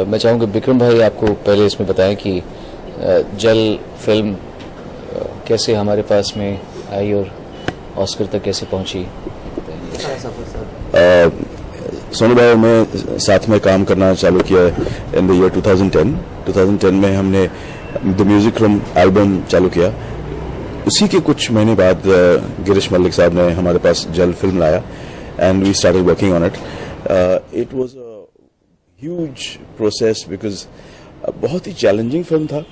मैं चाहूँगा विक्रम भाई आपको पहले इसमें बताएं कि जल फिल्म कैसे हमारे पास में आई और ऑस्कर तक कैसे पहुंची। सोनू भाई मैं साथ में काम करना चालू किया इन द ईयर 2010 में हमने द म्यूजिक रूम एल्बम चालू किया। उसी के कुछ महीने बाद गिरीश मल्लिक साहब ने हमारे पास जल फिल्म लाया and we started working on it. It was a huge process because बहुत ही चैलेंजिंग फिल्म था।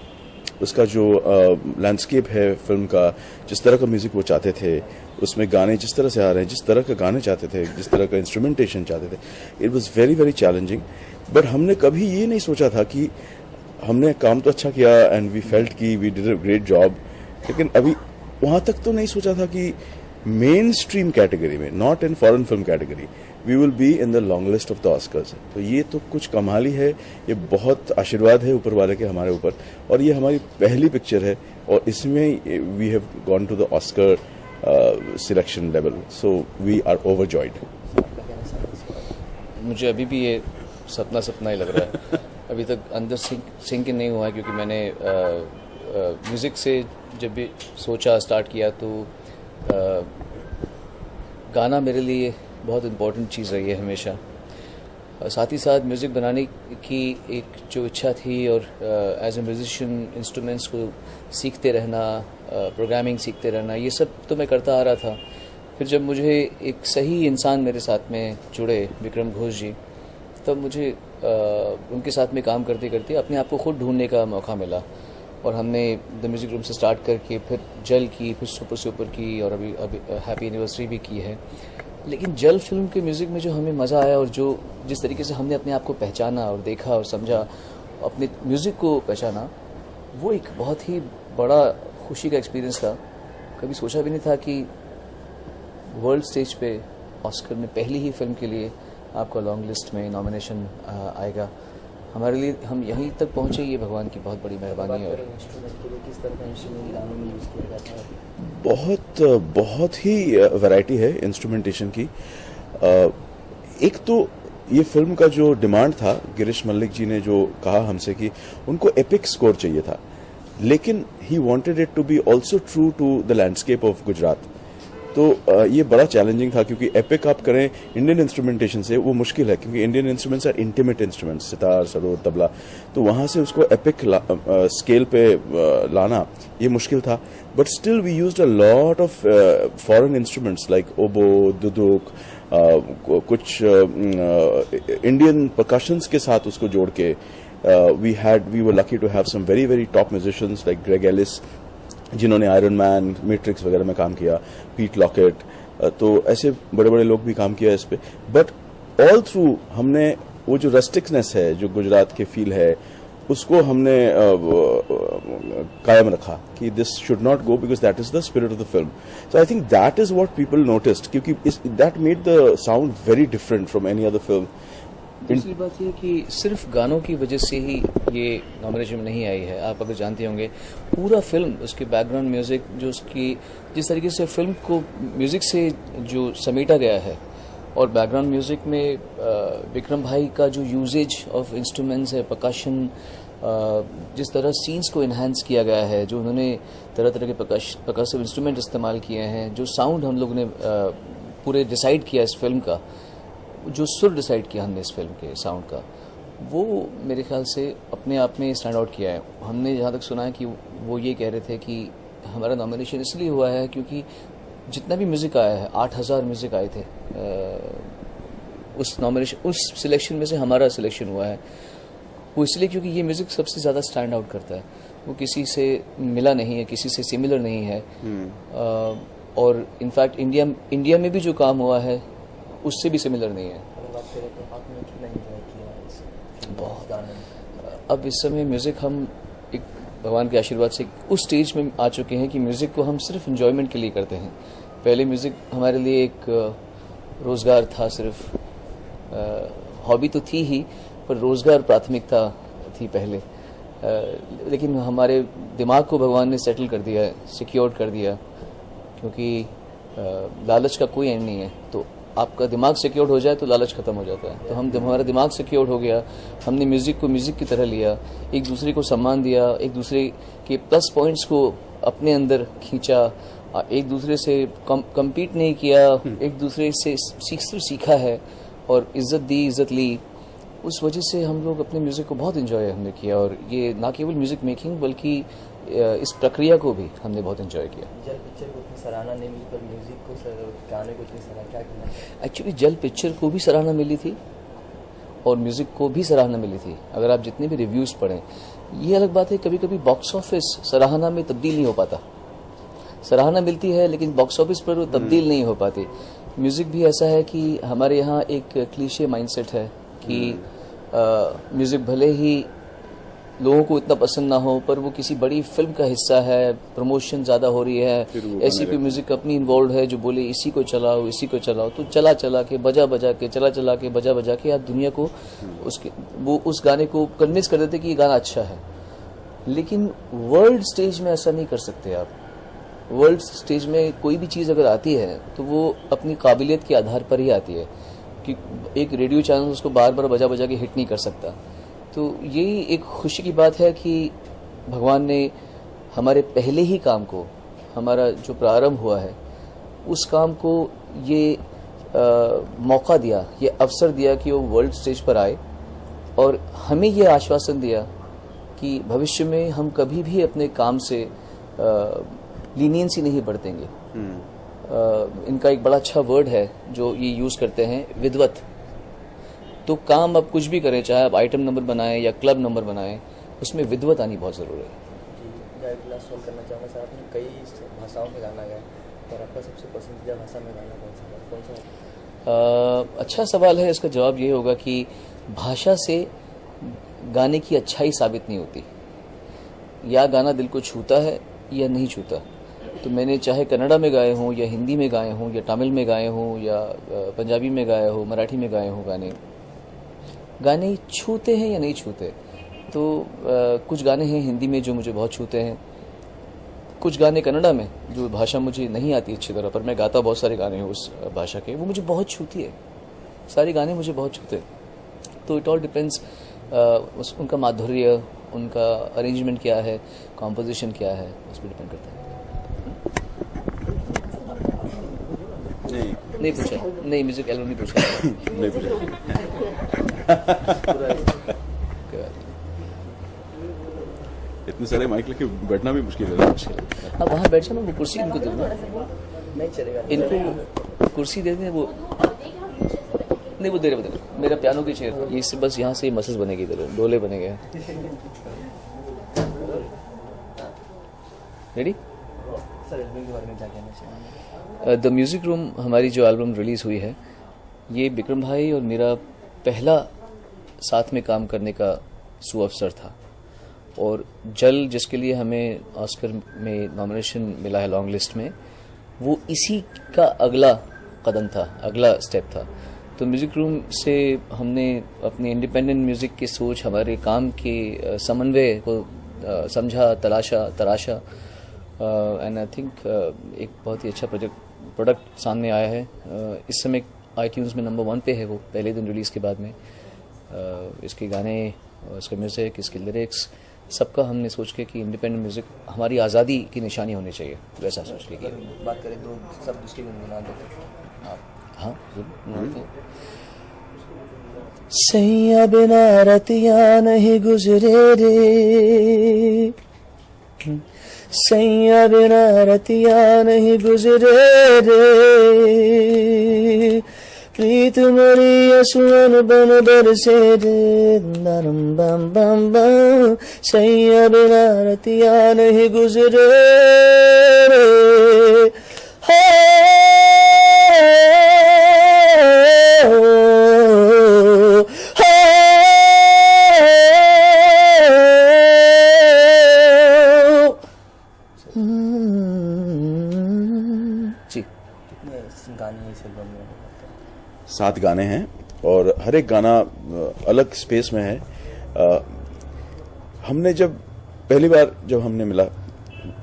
उसका जो लैंडस्केप है फिल्म का, जिस तरह का म्यूजिक वो चाहते थे, उसमें गाने जिस तरह से आ रहे हैं, जिस तरह का गाने चाहते थे, जिस तरह का इंस्ट्रूमेंटेशन चाहते थे, it was very very challenging. But हमने कभी ये नहीं सोचा था कि हमने काम तो अच्छा किया एंड वी फेल्ट कि we did a great job, लेकिन अभी वहां तक तो नहीं सोचा था कि मेन स्ट्रीम कैटेगरी में, not in foreign film category, we will be in the long list of the Oscars. तो ये तो कुछ कमाल ही है, ये बहुत आशीर्वाद है ऊपर वाले के हमारे ऊपर। और ये हमारी पहली पिक्चर है और इसमें we have gone to the Oscar selection level, so we are overjoyed. मुझे अभी भी ये सपना सपना ही लग रहा है। अभी तक अंदर सिंक नहीं हुआ है, क्योंकि मैंने म्यूज़िक से जब भी सोचा स्टार्ट किया तो गाना मेरे लिए बहुत इम्पोर्टेंट चीज़ रही है हमेशा। साथ ही साथ म्यूज़िक बनाने की एक जो इच्छा थी और एज ए म्यूजिशियन इंस्ट्रूमेंट्स को सीखते रहना, प्रोग्रामिंग सीखते रहना, ये सब तो मैं करता आ रहा था। फिर जब मुझे एक सही इंसान मेरे साथ में जुड़े, विक्रम घोष जी, तब मुझे उनके साथ में काम करते करते अपने आप को खुद ढूंढने का मौका मिला। और हमने द म्यूज़िक रूम से स्टार्ट करके फिर जल की, फिर सुपर सुपर की, और अभी हैप्पी एनिवर्सरी भी की है। लेकिन जल फिल्म के म्यूज़िक में जो हमें मज़ा आया और जो जिस तरीके से हमने अपने आप को पहचाना और देखा और समझा, अपने म्यूज़िक को पहचाना, वो एक बहुत ही बड़ा खुशी का एक्सपीरियंस था। कभी सोचा भी नहीं था कि वर्ल्ड स्टेज पे ऑस्कर में पहली ही फिल्म के लिए आपका लॉन्ग लिस्ट में नॉमिनेशन आएगा। हमारे लिए हम यहीं तक पहुँचे, ये भगवान की बहुत बड़ी मेहरबानी है। और बहुत ही वैरायटी है इंस्ट्रूमेंटेशन की। एक तो ये फिल्म का जो डिमांड था, गिरीश मल्लिक जी ने जो कहा हमसे कि उनको एपिक स्कोर चाहिए था, लेकिन ही wanted it to be also true to the landscape of Gujarat. तो ये बड़ा चैलेंजिंग था, क्योंकि एपिक आप करें इंडियन इंस्ट्रूमेंटेशन से वो मुश्किल है, क्योंकि Indian instruments are intimate instruments, sitar, sarod, tabla. तो वहां से उसको एपिक स्केल पे लाना ये मुश्किल था। But still we used a lot of foreign instruments like oboe, duduk, कुछ इंडियन परकशंस के साथ उसको जोड़ के we were lucky to have some very very top musicians like Greg Ellis, जिन्होंने आयरन मैन, मैट्रिक्स वगैरह में काम किया, पीट लॉकेट, तो ऐसे बड़े बड़े लोग भी काम किया इस पे। बट ऑल थ्रू हमने वो जो रस्टिकनेस है, जो गुजरात के फील है, उसको हमने कायम रखा कि this should not go, because that is the spirit of the film. So I think that is what people noticed, क्योंकि that made the sound very different from any other film. दूसरी बात यह कि सिर्फ गानों की वजह से ही ये नॉमिनेशन नहीं आई है। आप अगर जानते होंगे, पूरा फिल्म, उसके बैकग्राउंड म्यूजिक, जो उसकी जिस तरीके से फिल्म को म्यूजिक से जो समेटा गया है, और बैकग्राउंड म्यूजिक में विक्रम भाई का जो यूजेज ऑफ इंस्ट्रूमेंट्स है, परकशन, जिस तरह सीन्स को इन्हांस किया गया है, जो उन्होंने तरह तरह के परकसिव इंस्ट्रूमेंट इस्तेमाल किए हैं, जो साउंड हम लोग ने पूरे डिसाइड किया इस फिल्म का, जो सुर डिसाइड किया हमने इस फिल्म के साउंड का, वो मेरे ख्याल से अपने आप में स्टैंड आउट किया है। हमने जहाँ तक सुना है कि वो ये कह रहे थे कि हमारा नॉमिनेशन इसलिए हुआ है क्योंकि जितना भी म्यूज़िक आया है, 8000 म्यूज़िक आए थे, उस सिलेक्शन में से हमारा सिलेक्शन हुआ है। वो इसलिए क्योंकि ये म्यूज़िक सबसे ज़्यादा स्टैंड आउट करता है, वो किसी से मिला नहीं है, किसी से सिमिलर नहीं है। और इनफैक्ट इंडिया में भी जो काम हुआ है उससे भी सिमिलर नहीं है। अब इस समय म्यूज़िक हम एक भगवान के आशीर्वाद से उस स्टेज में आ चुके हैं कि म्यूज़िक को हम सिर्फ एंजॉयमेंट के लिए करते हैं। पहले म्यूज़िक हमारे लिए एक रोज़गार था, सिर्फ हॉबी तो थी ही, पर रोज़गार प्राथमिकता थी पहले। लेकिन हमारे दिमाग को भगवान ने सेटल कर दिया है, सिक्योर्ड कर दिया, क्योंकि लालच का कोई एंड नहीं है। तो आपका दिमाग सिक्योर हो जाए तो लालच खत्म हो जाता है। तो हमारा दिमाग सिक्योर हो गया, हमने म्यूजिक को म्यूजिक की तरह लिया, एक दूसरे को सम्मान दिया, एक दूसरे के प्लस पॉइंट्स को अपने अंदर खींचा, एक दूसरे से कम्पीट नहीं किया, एक दूसरे से सीखा है और इज्जत दी, इज्जत ली। उस वजह से हम लोग अपने म्यूजिक को बहुत एंजॉय हमने किया और ये ना केवल म्यूजिक मेकिंग बल्कि इस प्रक्रिया को भी हमने बहुत एंजॉय किया। जल पिक्चर को उतनी सराहना नहीं मिली पर म्यूजिक को, गाने को इतनी सराहना, क्या कहना? एक्चुअली जल पिक्चर को भी सराहना मिली थी और म्यूजिक को भी सराहना मिली थी। अगर आप जितने भी रिव्यूज पढ़ें, ये अलग बात है, कभी कभी बॉक्स ऑफिस सराहना में तब्दील नहीं हो पाता। सराहना मिलती है लेकिन बॉक्स ऑफिस पर वो तब्दील नहीं हो पाती। म्यूजिक भी ऐसा है कि हमारे यहाँ एक क्लीशे माइंडसेट है कि म्यूजिक भले ही लोगों को इतना पसंद ना हो पर वो किसी बड़ी फिल्म का हिस्सा है, प्रमोशन ज्यादा हो रही है, ऐसी कोई म्यूजिक कंपनी इन्वॉल्व है जो बोले इसी को चलाओ, इसी को चलाओ, तो चला चला के बजा बजा के बजा बजा के आप दुनिया को उस गाने को कन्विंस कर देते कि ये गाना अच्छा है। लेकिन वर्ल्ड स्टेज में ऐसा नहीं कर सकते आप। वर्ल्ड स्टेज में कोई भी चीज़ अगर आती है तो वो अपनी काबिलियत के आधार पर ही आती है कि एक रेडियो चैनल उसको बार बार बजा बजा के हिट नहीं कर सकता। तो यही एक खुशी की बात है कि भगवान ने हमारे पहले ही काम को, हमारा जो प्रारंभ हुआ है उस काम को ये मौका दिया, ये अवसर दिया कि वो वर्ल्ड स्टेज पर आए और हमें ये आश्वासन दिया कि भविष्य में हम कभी भी अपने काम से लीनियंसी नहीं बरतेंगे। इनका एक बड़ा अच्छा वर्ड है जो ये यूज करते हैं, विद्वत। तो काम आप कुछ भी करें, चाहे आप आइटम नंबर बनाएं या क्लब नंबर बनाएं, उसमें विद्वत आनी बहुत जरूरी है। सवाल करना चाहूँगा सर, आपने कई भाषाओं में गाना गाया और आपका सबसे पसंदीदा भाषा में गाना कौन सा? अच्छा सवाल है। इसका जवाब ये होगा कि भाषा से गाने की अच्छाई साबित नहीं होती। या गाना दिल को छूता है या नहीं छूता। तो मैंने चाहे कन्नड़ा में गाए हों या हिंदी में गाए हों या तमिल में गाए हों या पंजाबी में गाए हो, मराठी में गाए हों, गाने छूते हैं या नहीं छूते। तो कुछ गाने हैं हिंदी में जो मुझे बहुत छूते हैं, कुछ गाने कन्नड़ा में जो भाषा मुझे नहीं आती अच्छी तरह, पर मैं गाता बहुत सारे गाने हैं उस भाषा के, वो मुझे बहुत छूती है। सारे गाने मुझे बहुत छूते हैं। तो इट ऑल डिपेंड्स, उनका माधुर्य, उनका अरेंजमेंट क्या है, कॉम्पोजिशन क्या है, उस पर डिपेंड करता है। नहीं पूछा, नहीं म्यूजिक एल्बम नहीं पूछा। नहीं पूछा। इतने सारे माइक लेके बैठना भी मुश्किल है। अब वहाँ बैठ जाना, वो कुर्सी इनको दे दो। नहीं चलेगा, इनको कुर्सी दे दें, वो नहीं, वो दे रहे मेरा पियानो की चेयर, ये से बस यहाँ से मसल्स बनेगी, इधर डोले बनेंगे। रेडी? सर एल्बम के बारे में क्या कहना चाहिए? द म्यूजिक रूम हमारी जो एल्बम रिलीज हुई है, ये विक्रम भाई और मेरा पहला साथ में काम करने का सुअवसर था। और जल, जिसके लिए हमें ऑस्कर में नॉमिनेशन मिला है लॉन्ग लिस्ट में, वो इसी का अगला कदम था, अगला स्टेप था। तो म्यूजिक रूम से हमने अपनी इंडिपेंडेंट म्यूजिक की सोच, हमारे काम के समन्वय को समझा, तराशा एंड आई थिंक एक बहुत ही अच्छा प्रोडक्ट सामने आया है। इस समय iTunes में नंबर 1 पे है वो, पहले दिन रिलीज़ के बाद में। इसके गाने, इसका म्यूज़िक, इसके लिरिक्स, सबका हमने सोच के कि इंडिपेंडेंट म्यूज़िक हमारी आज़ादी की निशानी होनी चाहिए, वैसा सोच के किया। बात करें दो शब्द उसके गुनगुना देते आप? हाँ जरूर। सैया बिना रतिया नहीं गुजरे रे, सैया बिना रतिया नहीं गुजरे रे, प्रीत मरी असुअन बन बरसे रे, बम बम बम बम, सैया बिना रतिया नहीं गुजरे रे। जी, गाने इस एल्बम में 7 गाने हैं और हर एक गाना अलग स्पेस में है। हमने जब पहली बार हमने मिला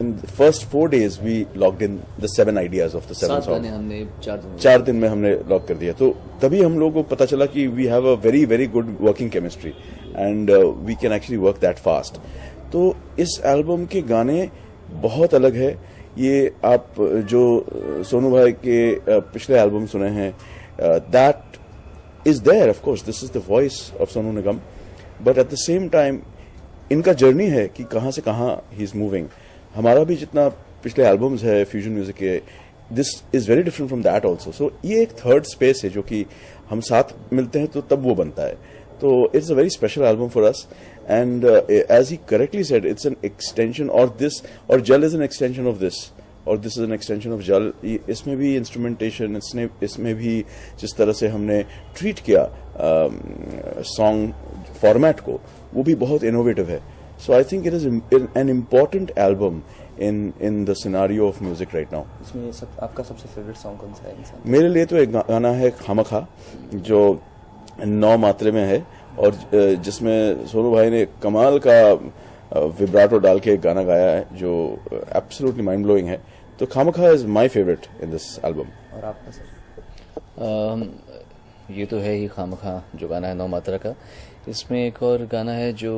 in the first 4 days we logged in the 7 ideas of the 7 7 गाने songs. हमने 4 दिन में 4 दिन में हमने लॉक कर दिया, तो तभी हम लोगों को पता चला कि we have a very very good working chemistry and we can actually work that fast. तो इस एल्बम के गाने बहुत अलग है. ये आप जो सोनू भाई के पिछले एल्बम सुने हैं, that is there, of course this is the voice of Sonu Nigam, but at the same time इनका जर्नी है कि कहाँ से कहाँ ही इज मूविंग. हमारा भी जितना पिछले एल्बम्स है फ्यूजन म्यूजिक के, this is very different from that also. So ये एक थर्ड स्पेस है जो कि हम साथ मिलते हैं तो तब वो बनता है. तो it's a very special album for us and as he correctly said, it's an extension और दिस, और Jal is an extension of this, और this is an extension of Jal. इसमें भी इंस्ट्रूमेंटेशन, इसमें भी जिस तरह से हमने ट्रीट किया सॉन्ग फॉर्मेट को, वो भी बहुत इनोवेटिव है. So I think it is an important album in the scenario of music right now. इसमें आपका सबसे फेवरेट सॉन्ग कौन सा है इंसान? मेरे लिए तो एक गाना है खामखा, जो 9 मात्रे में है और जिसमें सोनू भाई ने कमाल का विब्राटो डाल के एक गाना गाया है जो एब्सोल्युटली माइंड ब्लोइंग है. तो Khamakha is my favourite in this album. और आपका सर? ये तो है ही खामखा जो गाना है 9 मात्रा का. इसमें एक और गाना है जो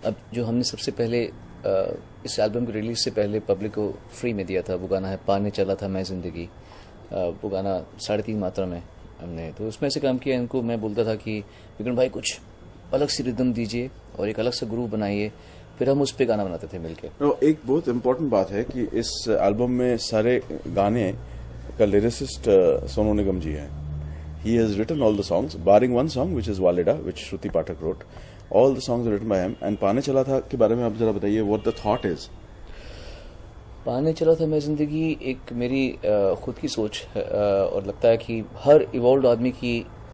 अब जो हमने सबसे पहले इस एल्बम की रिलीज से पहले पब्लिक को फ्री में दिया था, वो गाना है पाने चला था मैं जिंदगी. वो गाना 3.5 मात्रा में हमने, तो उसमें से काम किया. इनको मैं बोलता था कि विक्रम भाई कुछ अलग सी रिदम दीजिए और एक अलग सा ग्रूव बनाइए, फिर हम उस पर गाना बनाते थे मिलके. तो एक बहुत इम्पोर्टेंट बात है कि इस एल्बम में सारे गाने का लिरिसिस्ट सोनू निगम जी हैं. He has written all the songs, barring one song which is Walida, which Shruti Pathak wrote. All the songs are written by him. And पाने चला था के बारे में आप जरा बताइए, what the thought is? पाने चला था मैं जिंदगी एक मेरी खुद की सोच है, और लगता है कि हर इवॉल्व आदमी की